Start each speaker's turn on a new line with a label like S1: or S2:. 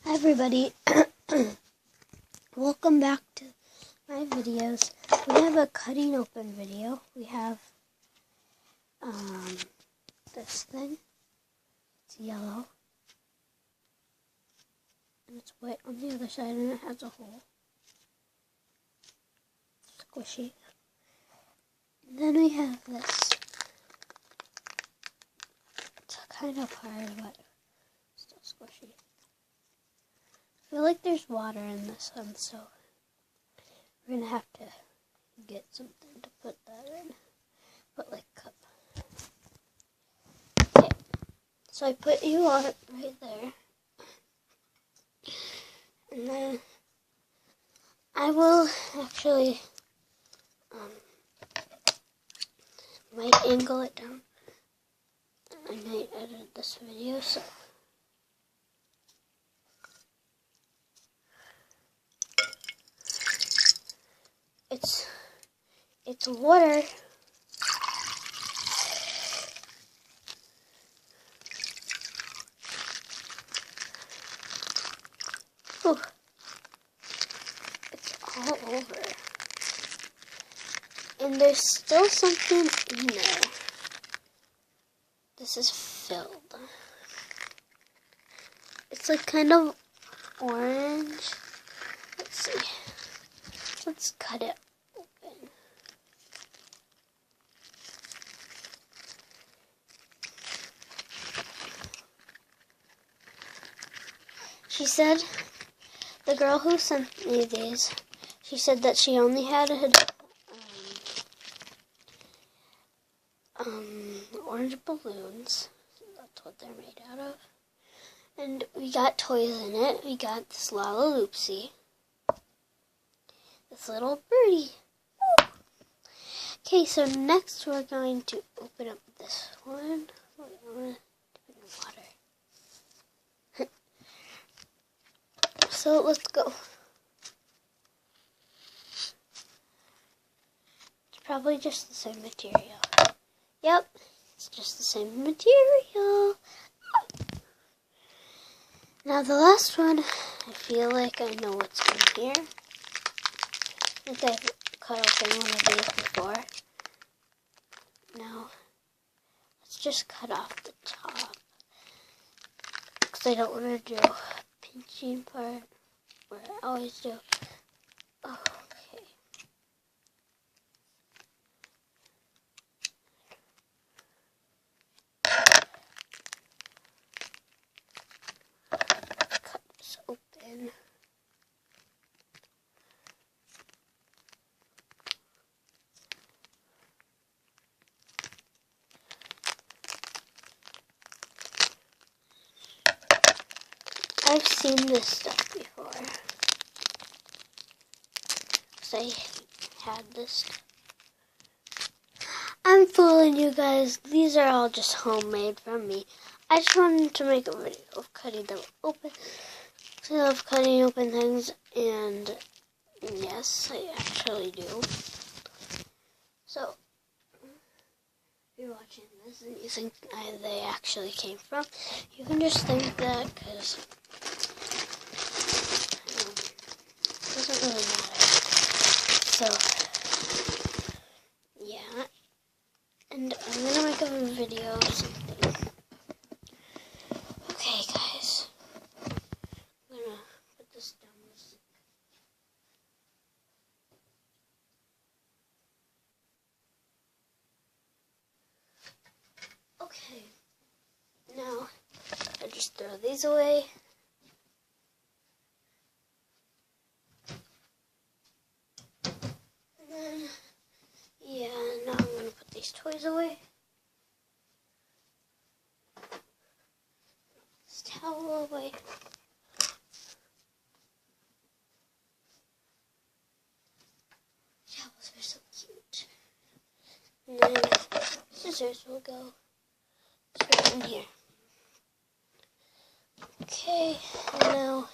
S1: Hi everybody, welcome back to my videos. We have a cutting open video. We have this thing. It's yellow and it's white on the other side, and it has a hole. Squishy. And then we have this. It's kind of hard, but still squishy. I feel like there's water in this one, so we're gonna have to get something to put that in. Put like a cup. Okay, so I put you on it right there, and then I will actually might angle it down. I might edit this video, so. It's water. Ooh. It's all over. And there's still something in there. This is filled. It's like kind of orange. Let's see. Let's cut it open. She said, the girl who sent me these, she said that she only had orange balloons. That's what they're made out of. And we got toys in it. We got this Lalaloopsy. This little birdie. Woo! Okay, so next we're going to open up this one. I'm going to dip it in water. So let's go. It's probably just the same material. Yep, it's just the same material. Now the last one, I feel like I know what's in here. I think I've cut open one of these before. Now, let's just cut off the top, because I don't want to do a pinching part, where I always do. Oh, okay. Cut this open. I've seen this stuff before. Because I had this stuff. I'm fooling you guys. These are all just homemade from me. I just wanted to make a video of cutting them open. I love cutting open things, and yes, I actually do. So, if you're watching this and you think they actually came from, you can just think that, because it doesn't really matter. So, yeah. And I'm going to make a video of something. Okay, guys. I'm going to put this down the sink. Okay. Now, I just throw these away. And then, yeah, now I'm going to put these toys away. This towel away. Towels are so cute. And then scissors will go straight in here. Okay, and now